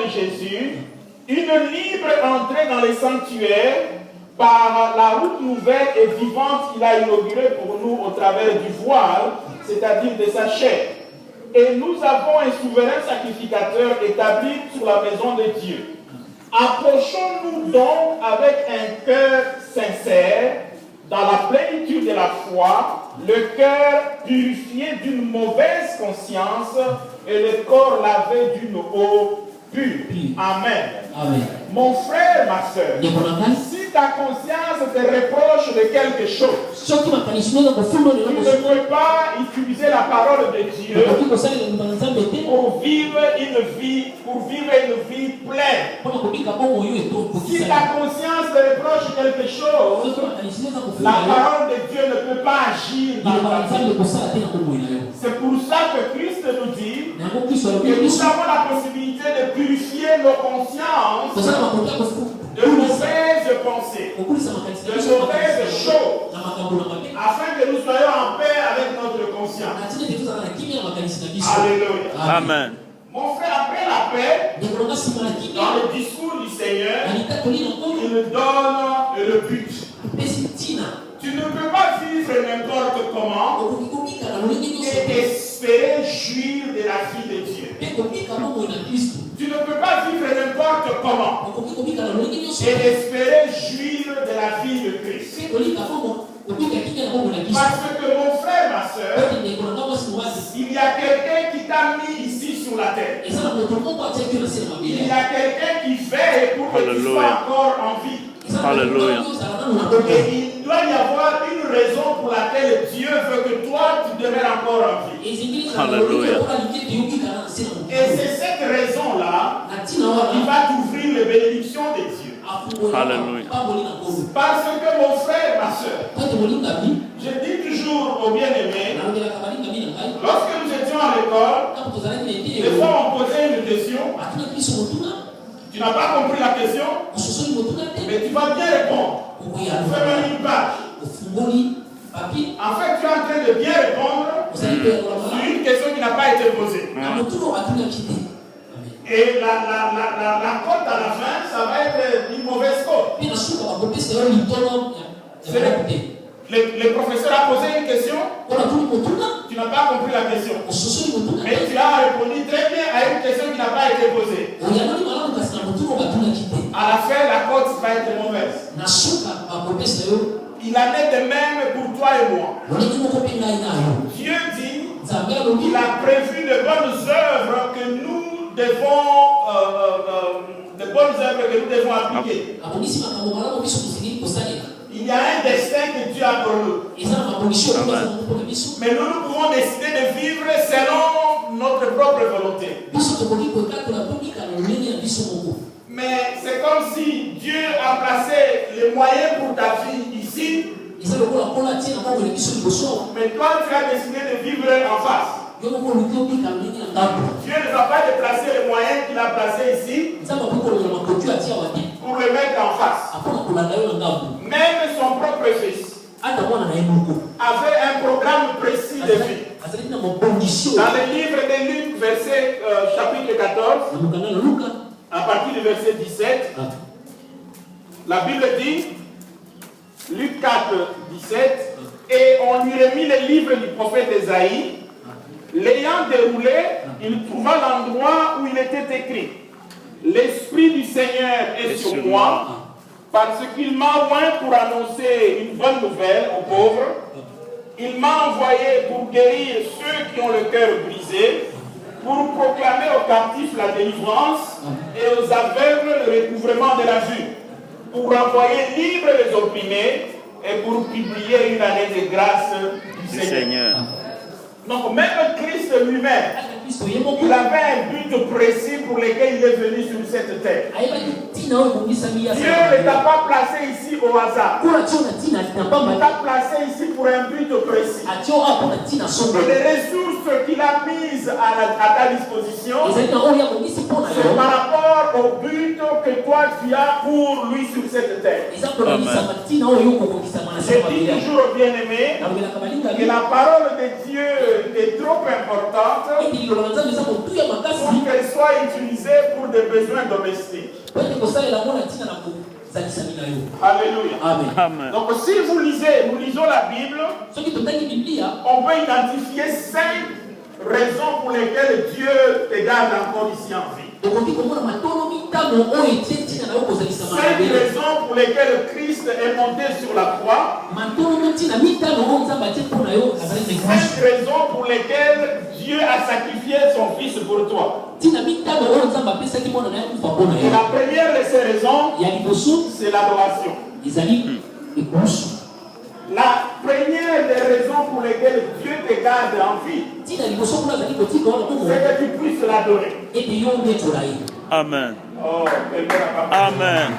de Jésus, une libre entrée dans les sanctuaires par la route nouvelle et vivante qu'il a inaugurée pour nous au travers du voile, c'est-à-dire de sa chair. Et nous avons un souverain sacrificateur établi sur la maison de Dieu. Approchons-nous donc avec un cœur sincère, dans la plénitude de la foi, le cœur purifié d'une mauvaise conscience et le corps lavé d'une eau pure. Amen. Amen. Mon frère, ma soeur, si ta conscience te reproche de quelque chose, tu ne peux pas utiliser la parole de Dieu pour vivre une vie pleine. Si ta conscience te reproche quelque chose, la parole de Dieu ne peut pas agir dans ta vie. C'est pour ça que Christ nous dit que nous avons la possibilité de purifier nos consciences de mauvaises pensées, de mauvaises choses, afin que nous soyons en paix avec notre conscience. Alléluia. Amen. Mon frère, après la paix, dans le discours du Seigneur, il nous donne le but. Tu ne peux pas vivre n'importe comment et espérer jouir de la vie de Dieu. Tu ne peux pas vivre n'importe comment et espérer jouir de la vie de Christ. Parce que mon frère, ma soeur, il y a quelqu'un qui t'a mis ici sur la terre. Il y a quelqu'un qui veille pour que tu sois encore en vie. Alléluia. Et il doit y avoir une raison pour laquelle Dieu veut que toi tu demeures encore en vie. Alléluia. Et c'est cette raison-là qui va t'ouvrir les bénédictions de Dieu. Alléluia. Parce que mon frère, ma soeur, je dis toujours aux bien-aimés, lorsque nous étions à l'école, des fois on posait une question, tu n'as pas compris la question, mais tu vas bien répondre. Fais même une page. En fait, tu es en train de bien répondre sur une question qui n'a pas été posée. Et la cote à la fin, ça va être une mauvaise cote. Le professeur a posé une question, tu n'as pas compris la question. Mais tu as répondu très bien à une question qui n'a pas été posée. À la fin, la cote va être mauvaise. Il en est de même pour toi et moi. Dieu dit qu'il a prévu de bonnes œuvres que nous devons appliquer. Il y a un destin que Dieu a pour nous. Mais nous pouvons décider de vivre selon notre propre volonté. Mais c'est comme si Dieu a placé les moyens pour ta vie ici. Mais toi, tu as décidé de vivre en face. Dieu ne va pas te placer les moyens qu'il a placés ici pour le mettre en face. Même son propre fils avait un programme précis de vie. Dans le livre de Luc, chapitre 14, à partir du verset 17, la Bible dit, Luc 4, 17, et on lui remit le livre du prophète Ésaïe. L'ayant déroulé, il trouva l'endroit où il était écrit: L'Esprit du Seigneur est sur moi, parce qu'il m'a oint pour annoncer une bonne nouvelle aux pauvres. Il m'a envoyé pour guérir ceux qui ont le cœur brisé, pour proclamer aux captifs la délivrance et aux aveugles le recouvrement de la vue, pour envoyer libres les opprimés et pour publier une année de grâce du Seigneur. Donc même Christ lui-même, il avait un but précis pour lequel il est venu sur cette terre. Dieu ne t'a pas placé ici au hasard. Il t'a placé ici pour un but précis. Et les ressources qu'il a mises à ta disposition, c'est par rapport au but que toi tu as pour lui sur cette terre. Je dis toujours aux bien-aimés que la parole de Dieu est trop importante pour qu'elle soit utilisé pour des besoins domestiques. Alléluia. Amen. Amen. Donc si vous lisons la Bible, on peut identifier 5 raisons pour lesquelles Dieu te garde encore ici en vie. 5 raisons pour lesquelles Christ est monté sur la croix. 5 raisons pour lesquelles Dieu a sacrifié son fils pour toi. Et la première de ces raisons, c'est l'adoration. La première des raisons pour lesquelles Dieu te garde en vie, c'est que tu puisses l'adorer. Amen. Oh, Amen.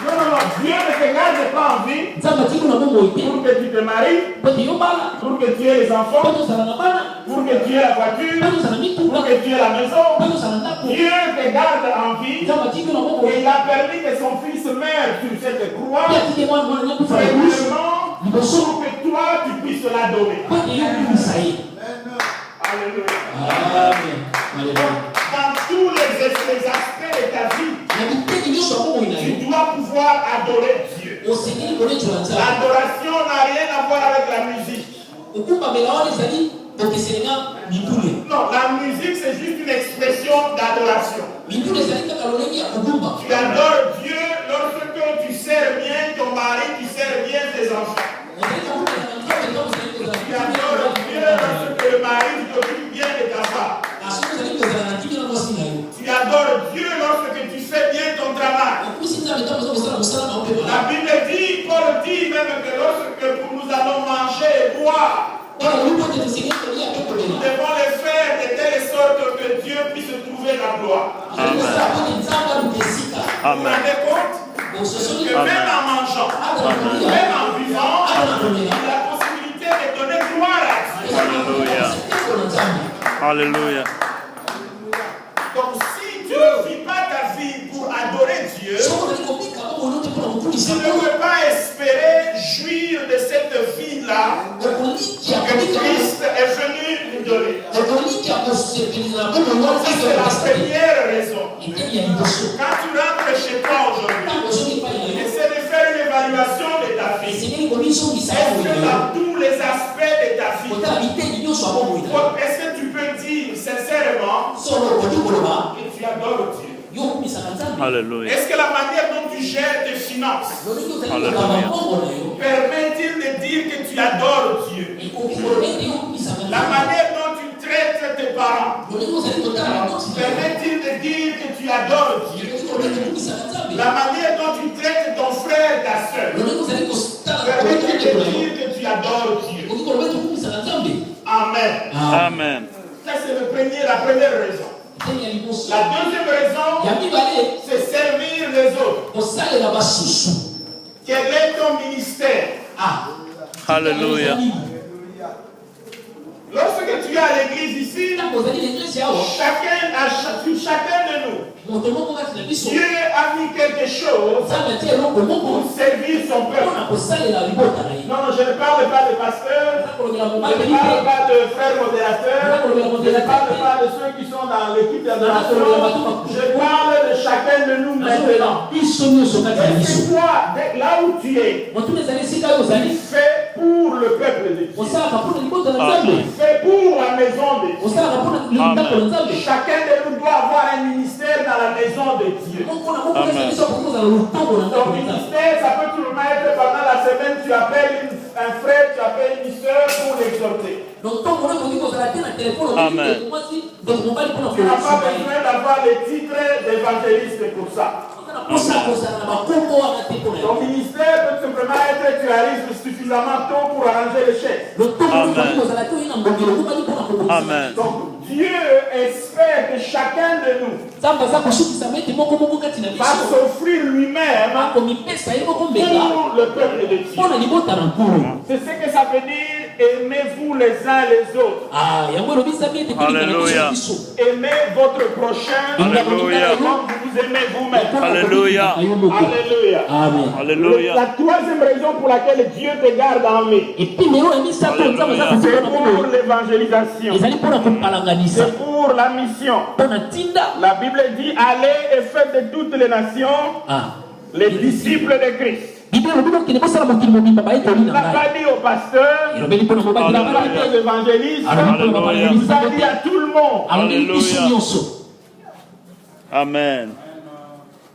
Non, Dieu ne te garde pas en vie pour que tu te maries, pour que tu aies les enfants, pour que tu aies la voiture, pour que tu aies la maison. Dieu te garde en vie et il a permis que son fils meure sur cette croix simplement pour que toi tu puisses l'adorer. Alléluia. Dans tous les aspects de ta vie, tu dois pouvoir adorer Dieu. L'adoration n'a rien à voir avec la musique. Non, la musique c'est juste une expression d'adoration. Tu adores Dieu lorsque tu sers bien ton mari, tu sers bien tes enfants. Tu adores Dieu lorsque le mari t'occupe bien de ta femme. Tu adores Dieu lorsque tu fais bien ton travail. La Bible dit, Paul dit même que lorsque nous allons manger et boire, nous devons les faire de telle sorte que Dieu puisse trouver la gloire. Amen. Vous vous rendez compte que même en mangeant, même en vivant, il y a la possibilité de donner gloire à Dieu. Alléluia. Alléluia. Donc si tu ne vis pas ta vie pour adorer Dieu, tu ne peux pas espérer jouir de cette vie-là que Christ est venu nous donner. C'est la première raison. Quand tu rentres chez toi aujourd'hui, essaie de faire une évaluation de ta vie. Est-ce que dans tous les aspects de ta vie, est-ce que tu peux dire sincèrement que tu adores Dieu? Alléluia. Est-ce que la manière dont tu gères tes finances permet-il de dire que tu adores Dieu? La manière dont tu traites tes parents permet-il de dire que tu adores Dieu? La manière dont tu traites ton frère, ta soeur permet-il de dire que tu adores Dieu? Amen. Amen. Ça c'est la première raison. La deuxième raison, c'est servir les autres. Quel est ton ministère? Alléluia. Lorsque tu es à l'église ici, chacun de nous, Dieu a mis quelque chose pour servir son peuple. Non, je ne parle pas de pasteurs, je ne parle pas de frères modérateurs, je ne parle pas de ceux qui sont dans l'équipe d'adoration. Je parle de chacun de nous maintenant. Est-ce que toi, là où tu es, tu fais pour le peuple de Dieu? Fait pour la maison de Dieu. Chacun de nous doit avoir un ministère dans la maison de Dieu. Ton ministère, ça peut tout le monde être pendant la semaine, tu appelles un frère, tu appelles une soeur pour l'exhorter. Amen. Tu n'as pas besoin d'avoir le titre d'évangéliste pour ça. Ton ministère peut simplement être tu arrives suffisamment tôt pour arranger les chaises. Amen. Donc Dieu espère que chacun de nous va s'offrir lui-même pour le peuple de Dieu. C'est ce que ça veut dire. Aimez-vous les uns les autres. Alléluia. Aimez votre prochain. Alléluia. Comme vous vous aimez vous-même. Alléluia. Alléluia. Alléluia. La troisième raison pour laquelle Dieu te garde en vie, c'est pour l'évangélisation. C'est pour pour la mission. La Bible dit allez et faites de toutes les nations les disciples de Christ. Il n'a pas dit au pasteur, il n'a pas dit aux évangélistes, il a dit à tout le monde. Alléluia. Amen.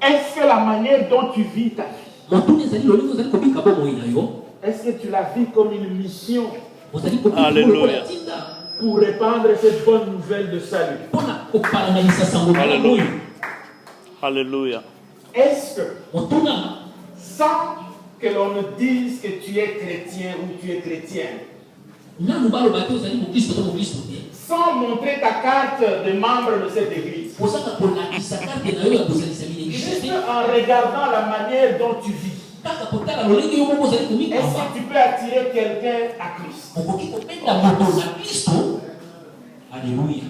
Est-ce que la manière dont tu vis ta vie, est-ce que tu la vis comme une mission? Alléluia. Pour répandre cette bonne nouvelle de salut. Alléluia. Alléluia. Est-ce que, sans que l'on ne dise que tu es chrétien ou tu es chrétienne, sans montrer ta carte de membre de cette église, juste en regardant la manière dont tu vis, est-ce que tu peux attirer quelqu'un à Christ? Alléluia.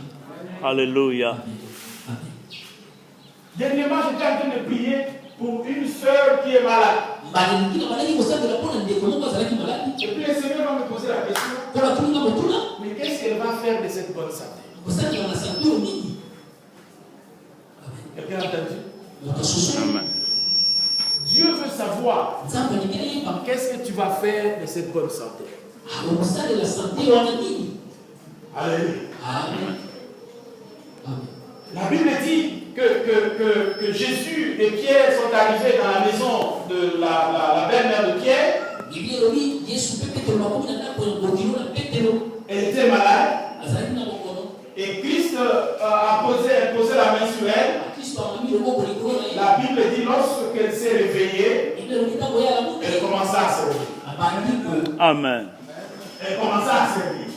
Alléluia. Dernièrement, j'étais en train de prier pour une sœur qui est malade. Et puis le Seigneur va me poser la question, mais qu'est-ce qu'elle va faire de cette bonne santé? Quelqu'un a entendu? Amen. Dieu veut savoir qu'est-ce que tu vas faire de cette bonne santé. Alléluia. La Bible dit que Jésus et Pierre sont arrivés dans la maison de la belle-mère de Pierre. Elle était malade. Et Christ a posé la main sur elle. La Bible dit lorsqu'elle s'est réveillée, elle commença à servir. Amen. Elle commença à servir.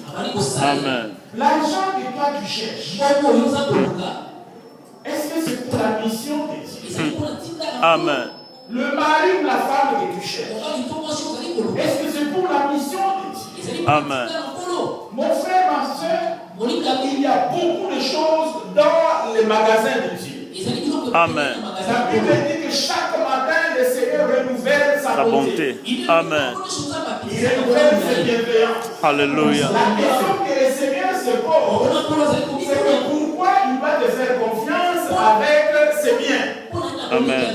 Amen. L'argent que toi tu cherches, est-ce que c'est pour la mission de Dieu? Amen. Le mari ou la femme que tu cherches, est-ce que c'est pour la mission de Dieu? Amen. Mon frère, ma soeur, il y a beaucoup de choses dans les magasins de Dieu. Amen. La Bible dit que chaque matin, le Seigneur renouvelle sa bonté. Amen. Il renouvelle ses bienveillances. Alléluia. La question que le Seigneur se pose, c'est que pourquoi il va te faire confiance avec ses biens? Amen.